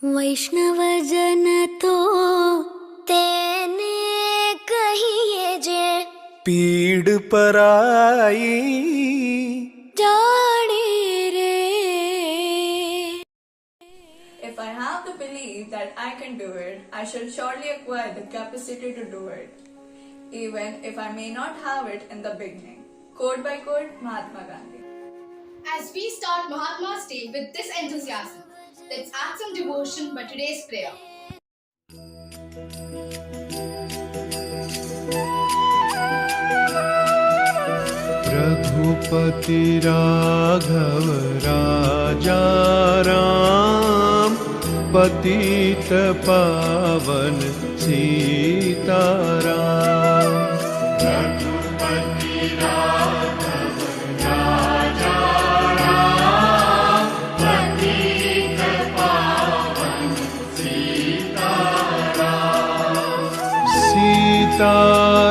वैष्णव जन तो तेने कहिए जे पीड़ पराई जाने रे। If I have the belief that I can do it, I shall surely acquire the capacity to do it, even if I may not have it in the beginning. Quote by quote, Mahatma Gandhi. As we start Mahatma's Day with this enthusiasm, let's add some devotion by today's prayer. Raghupati Raghav राजा राम, पतित पावन सीताराम। रघुपति राघव राजा राम, पतित पावन सीताराम। सीताराम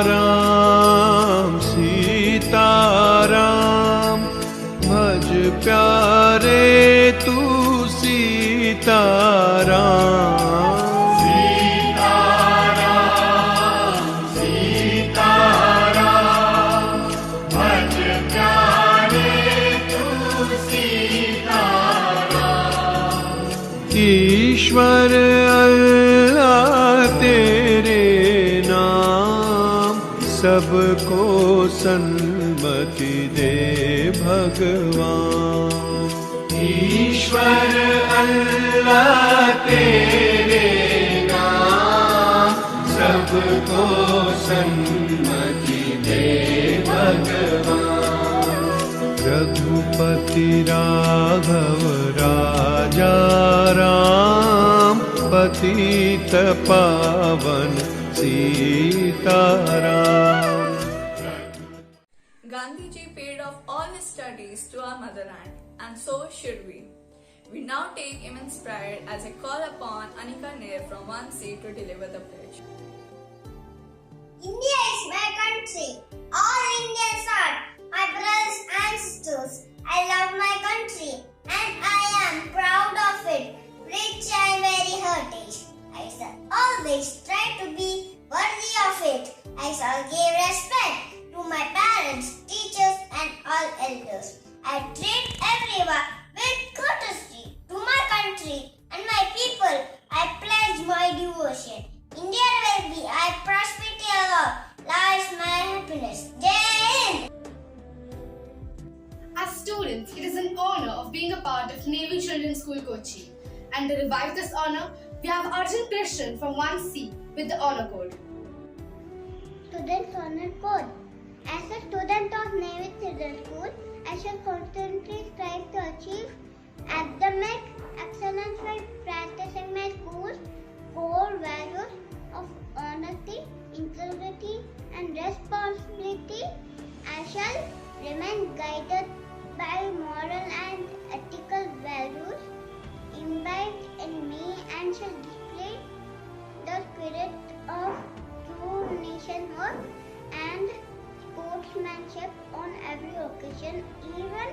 सीताराम, भज प्यारे तू सीताराम। सीताराम सीताराम, भज प्यारे तू सीताराम। ईश्वर अल्लाह तेरे नाम, सबको सन्मति दे भगवान। ईश्वर अल्लाह तेरे नाम, सबको सन्मति दे भगवान। रघुपति राघव राजा राम, पतित पावन Sitaram. Gandhiji paid off all his studies to our motherland, and so should we. We now take immense pride as I call upon Anika Nair from 1C to deliver the pledge. India is my country. All Indians are my brothers and sisters. I love my country and I am proud of it. Rich and very heritage. I shall always try to be worthy of it. I shall give respect to my parents, teachers and all elders. I treat everyone with courtesy. To my country and my people, I pledge my devotion. India will be our prosperity alone. Lies my happiness. Jai Hind! As students, it is an honor of being a part of Navy Children's School Kochi. And to revive this honor, we have Arjun Krishnan from 1C with the honor code. Students honor code. As a student of Navy Children's School, I shall constantly strive to achieve academic excellence by practicing my school's core values of honesty, integrity, and responsibility. I shall remain guided by moral and ethical values imbibed in me and shall display the spirit of true nationhood and sportsmanship on every occasion, even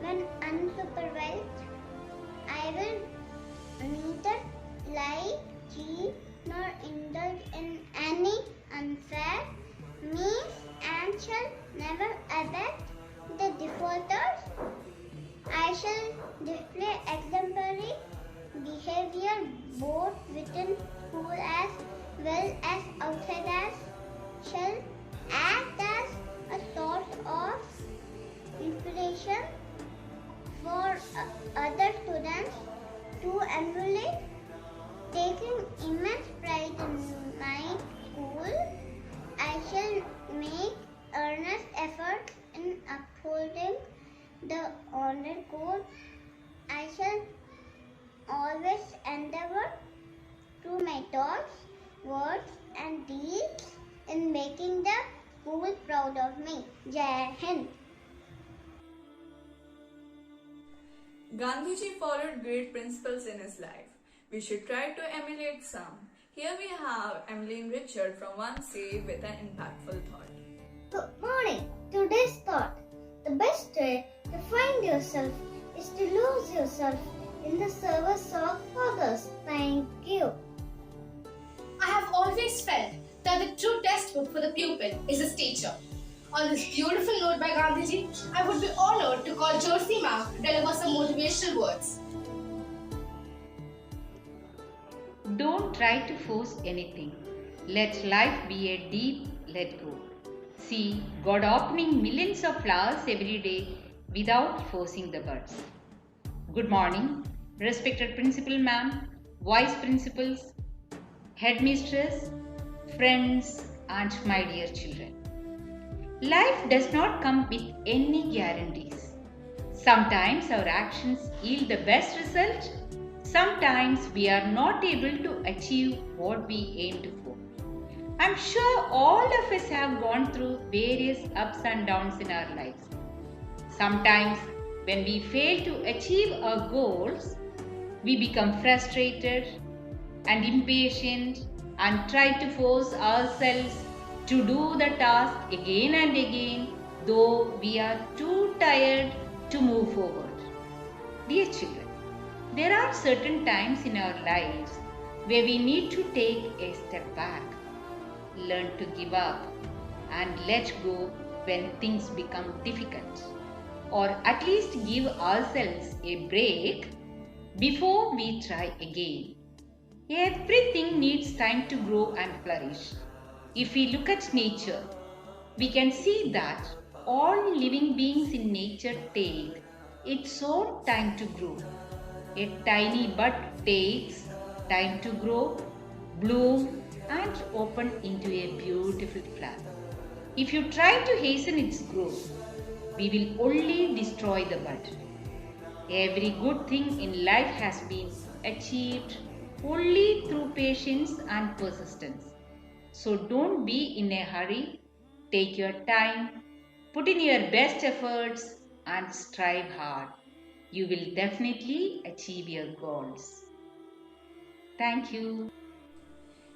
when unsupervised. I will neither lie, cheat, nor indulge in any unfair means and shall never abet the defaulters. I shall display exemplary behavior both within school as well as outside, as shall act as a source of inspiration for other students to emulate. Taking immense pride in my school, I shall make earnest efforts in upholding the honor code. I shall always endeavor through my thoughts, words and deeds in making the school proud of me. Jai Hind! Gandhiji followed great principles in his life. We should try to emulate some. Here we have Emmeline Richard from 1C with an impactful thought. Good morning. Today's thought. The best way to find yourself is to lose yourself in the service of others. Thank you. I have always felt that the true textbook for the pupil is his teacher. On this beautiful note by Gandhiji, I would be honored to call Josie ma'am to deliver some motivational words. Don't try to force anything. Let life be a deep let go. See God opening millions of flowers every day without forcing the buds. Good morning, respected principal ma'am, vice principals, headmistress, friends, and my dear children. Life does not come with any guarantees. Sometimes our actions yield the best result. Sometimes we are not able to achieve what we aimed for. I'm sure all of us have gone through various ups and downs in our lives. Sometimes when we fail to achieve our goals, we become frustrated and impatient and try to force ourselves to do the task again and again, though we are too tired to move forward. Dear children, there are certain times in our lives where we need to take a step back, learn to give up, and let go when things become difficult, or at least give ourselves a break before we try again. Everything needs time to grow and flourish. If we look at nature, we can see that all living beings in nature take its own time to grow. A tiny bud takes time to grow, bloom, and open into a beautiful flower. If you try to hasten its growth, we will only destroy the bud. Every good thing in life has been achieved only through patience and persistence. So don't be in a hurry. Take your time, put in your best efforts, and strive hard. You will definitely achieve your goals. Thank you.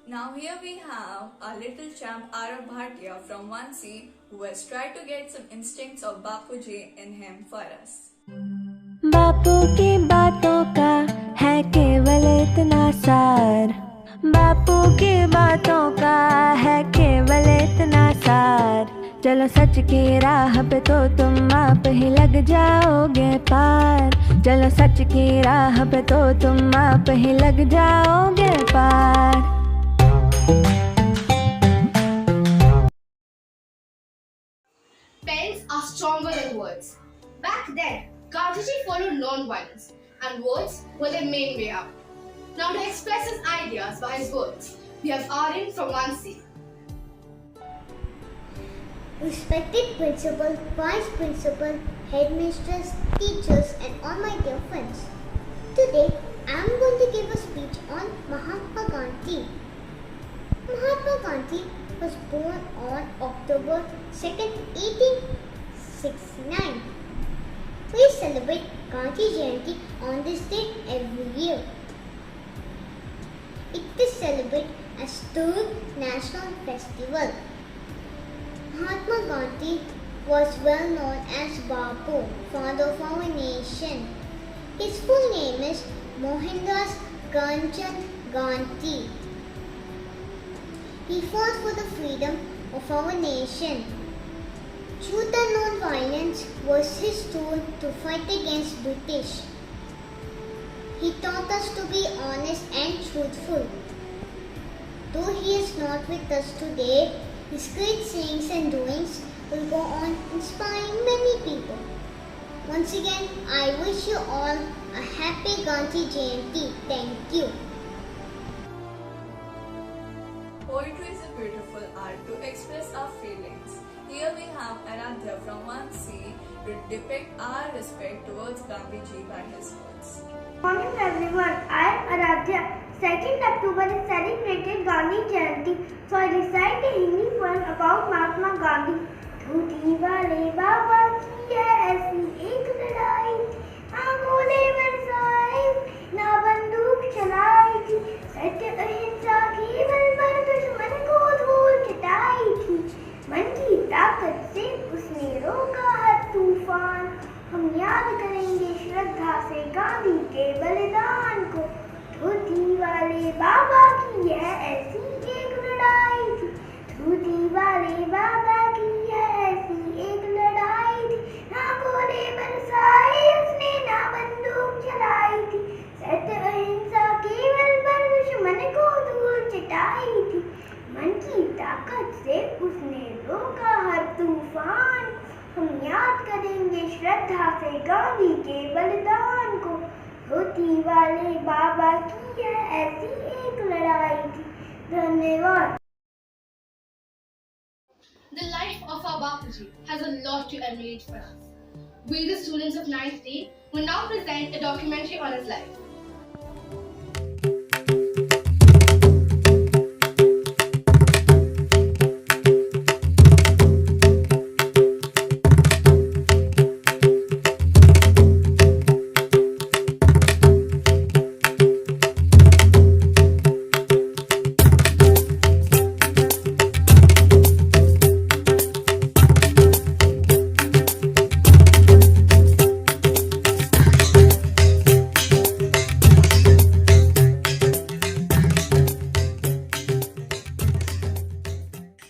Now here we have our little champ Arav Bhatia from 1C who has tried to get some instincts of Bapuji in him for us. बापू की बातों का है केवल इतना सार, बापू की बातों का है केवल इतना सार। चलो सच की राह पे तो तुम आप ही लग जाओगे पार, चलो सच की राह पे तो तुम आप ही लग जाओगे पार। Pens are stronger than words. Back then, Gandhiji followed non-violence, and words were their main way out. Now to express his ideas by his words, we have Aryan from 1C. Respected principal, vice principal, headmistress, teachers, and all my dear friends. Today, I am going to give a speech on Mahatma Gandhi. Mahatma Gandhi was born on October 2nd, 1869. We celebrate Gandhi Jayanti on this day every year. It is celebrated as third national festival. Mahatma Gandhi was well known as Bapu, father of our nation. His full name is Mohandas Karamchand Gandhi. He fought for the freedom of our nation. Truth and non-violence was his tool to fight against British. He taught us to be honest and truthful. Though he is not with us today, his great sayings and doings will go on inspiring many people. Once again, I wish you all a happy Gandhi Jayanti. Thank you. Poetry is a beautiful art to express our feelings. Here we have Aradhya from 1C to depict our respect towards Gandhiji by his words. Morning everyone, I am Aradhya. 2nd October is celebrated Gandhi Jayanti, so I recite a Hindi poem about Mahatma Gandhi. धोती वाले बाबा की है ऐसी एक लड़ाई, आंखों ने बरसाए ना बंदूक चलाई थी, सत्य अहिंसा की बल पर दुश्मन को धूल चटाई थी, मन की ताकत से उसने रोका हर तूफान। हम याद करेंगे श्रद्धा से गांधी के बलिदान। श्रद्धा से गांधी के बलिदान को, धोती वाले बाबा की है ऐसी एक लड़ाई थी। धन्यवाद। The life of our Bapuji has a lot to emulate for us. We, the students of 9th D, will now present a documentary on his life.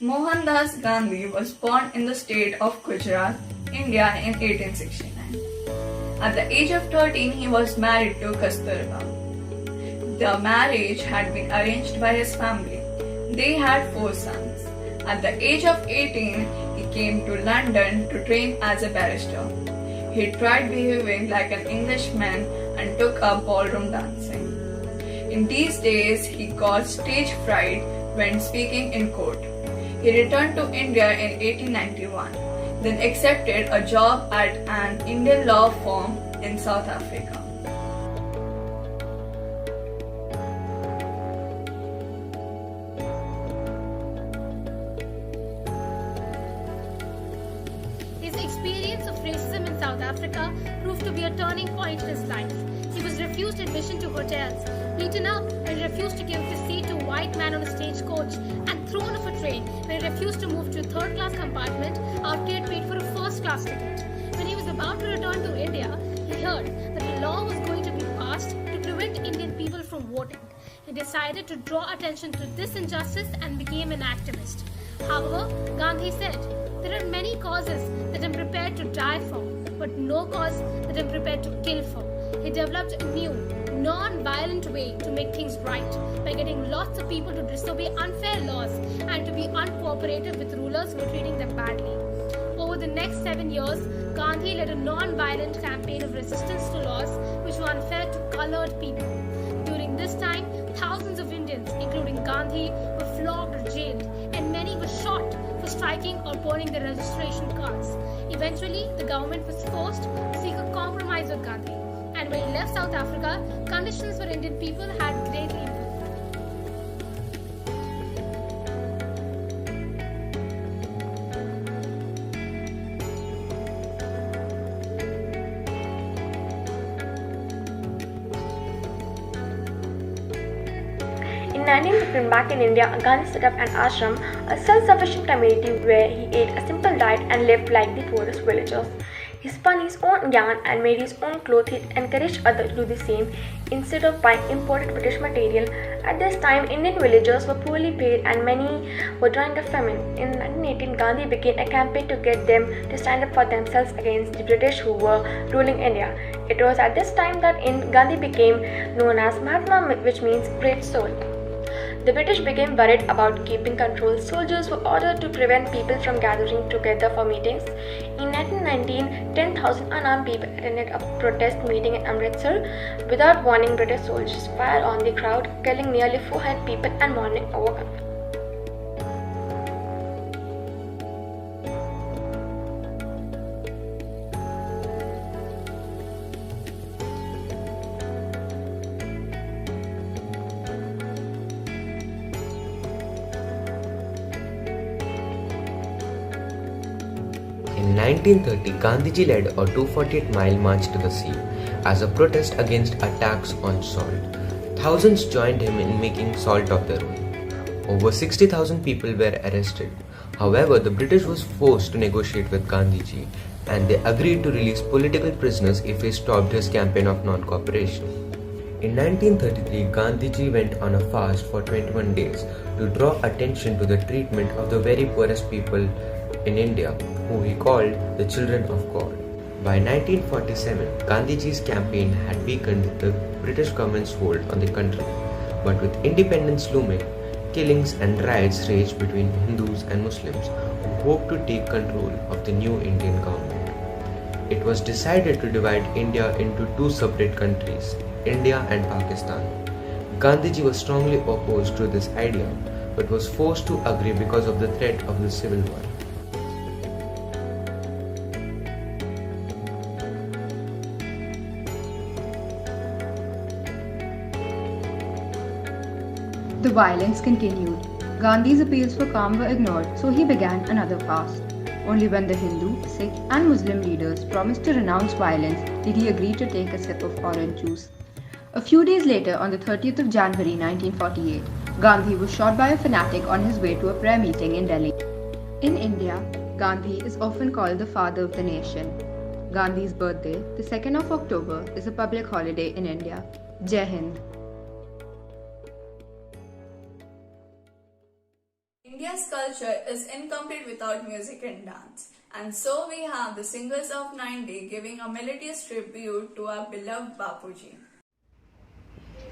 Mohandas Gandhi was born in the state of Gujarat, India in 1869. At the age of 13, he was married to Kasturba. The marriage had been arranged by his family. They had 4 sons. At the age of 18, he came to London to train as a barrister. He tried behaving like an Englishman and took up ballroom dancing. In these days, he got stage fright when speaking in court. He returned to India in 1891, then accepted a job at an Indian law firm in South Africa. His experience of racism in South Africa proved to be a turning point in his life. He was refused admission to hotels, beaten up when he refused to give his seat to a white man on a stagecoach, and thrown off a train when he refused to move to a third-class compartment after he had paid for a first-class ticket. When he was about to return to India, he heard that a law was going to be passed to prevent Indian people from voting. He decided to draw attention to this injustice and became an activist. However, Gandhi said, "There are many causes that I'm prepared to die for, but no cause that I'm prepared to kill for." He developed a new, non-violent way to make things right by getting lots of people to disobey unfair laws and to be uncooperative with rulers who were treating them badly. Over the next 7 years, Gandhi led a non-violent campaign of resistance to laws which were unfair to colored people. During this time, thousands of Indians, including Gandhi, were flogged or jailed, and many were shot for striking or burning their registration cards. Eventually, the government was forced to seek a compromise with Gandhi, and when he left South Africa, conditions for Indian people had greatly improved. In 1915, back in India, Gandhi set up an ashram, a self-sufficient community where he ate a simple diet and lived like the poorest villagers. He spun his own yarn and made his own clothes. He encouraged others to do the same instead of buying imported British material. At this time, Indian villagers were poorly paid and many were dying of famine. In 1918, Gandhi began a campaign to get them to stand up for themselves against the British who were ruling India. It was at this time that Gandhi became known as Mahatma, which means great soul. The British became worried about keeping control. Soldiers were ordered to prevent people from gathering together for meetings. In 1919, 10,000 unarmed people attended a protest meeting in Amritsar. Without warning, British soldiers fired on the crowd, killing nearly 400 people, and morning overcome. In 1930, Gandhiji led a 248-mile march to the sea as a protest against attacks on salt. Thousands joined him in making salt of their own. Over 60,000 people were arrested. However, the British was forced to negotiate with Gandhiji, and they agreed to release political prisoners if he stopped his campaign of non-cooperation. In 1933, Gandhiji went on a fast for 21 days to draw attention to the treatment of the very poorest people in India, who he called the children of God. By 1947, Gandhiji's campaign had weakened the British government's hold on the country, but with independence looming, killings and riots raged between Hindus and Muslims who hoped to take control of the new Indian government. it was decided to divide India into two separate countries, India and Pakistan. Gandhiji was strongly opposed to this idea, but was forced to agree because of the threat of the civil war. The violence continued. Gandhi's appeals for calm were ignored, so he began another fast. Only when the Hindu, Sikh and Muslim leaders promised to renounce violence did he agree to take a sip of orange juice. A few days later, on the 30th of January 1948, Gandhi was shot by a fanatic on his way to a prayer meeting in Delhi. In India, Gandhi is often called the father of the nation. Gandhi's birthday, the 2nd of October, is a public holiday in India. Jai Hind. India's culture is incomplete without music and dance. And so we have the Singers of 90 giving a melodious tribute to our beloved Bapuji.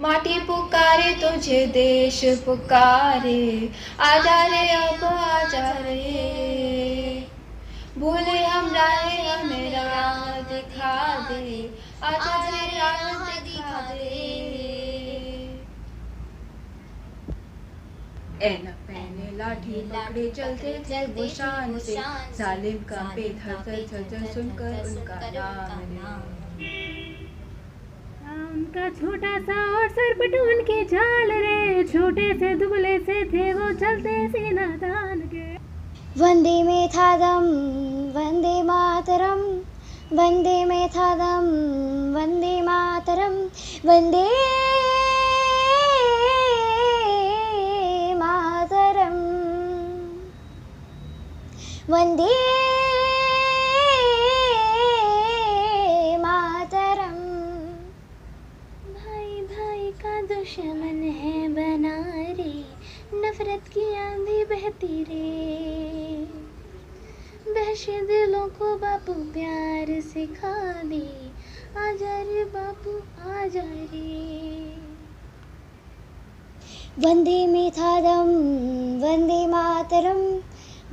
माटी पुकारे तुझे देश पुकारे आजा रे अब आजा रे भूले हम राहे हमें राह दिखा दे आजा रे राह दिखा दे ऐनक पहने लाठी पकड़े चलते थे वो शान से जालिम का बेधर थर सुनकर उनका नाम उनका छोटा सा और सरपट उनके झाल रे छोटे से दुबले से थे वो चलते सीना तान के वंदे मेथादम वंदे मातरम वंदे मेथादम वंदे मातरम वंदे मातरम वंदे दुश्मन है बना रे नफरत की आंधी बहती रे बहशे दिलों को बापू प्यार सिखा दे आजा रे बापू आजा रे वंदे मेथादम वंदे मातरम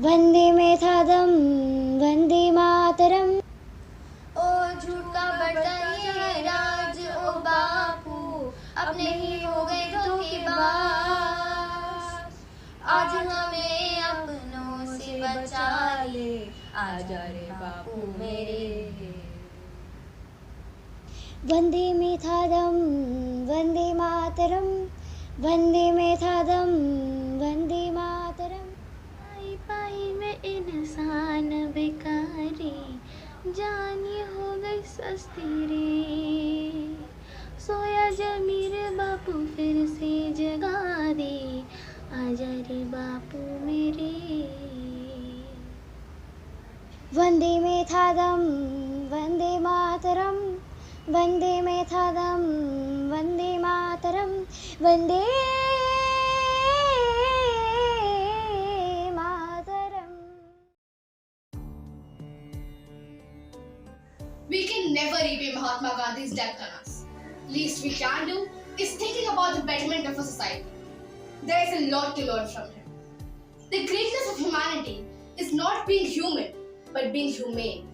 वंदे मेथादम वंदे मातरम ओ झूठा बड़ा ये राज ओ बापू अपने ही हो गए धोखेबाज आज हमें अपनों से बचा ले आजा रे बापू मेरे वंदे मेथादम वंदे मातरम वंदे मेथादम वंदे मातरम पाई पाई में इंसान बेकारी जानी हो गई सस्ती रे सोया जमीर बापू फिर से जगा दे आजा रे बापू मेरे वंदे मेथादम वंदे मातरम वंदे मेथादम Vande Mataram Vande Mataram We can never repay Mahatma Gandhi's debt on us. Least we can do is thinking about the betterment of a society. There is a lot to learn from him. The greatness of humanity is not being human, but being humane.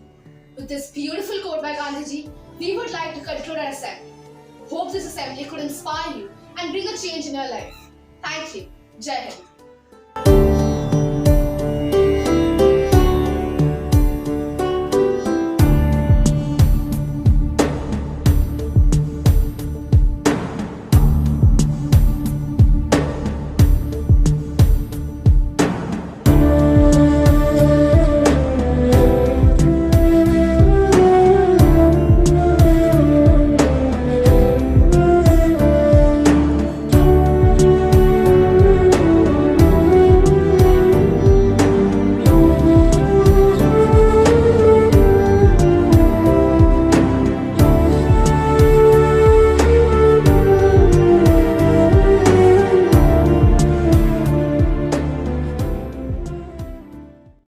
With this beautiful quote by Gandhiji, we would like to conclude our assembly. Hope this assembly could inspire you and bring a change in your life. Thank you. Jai Hind.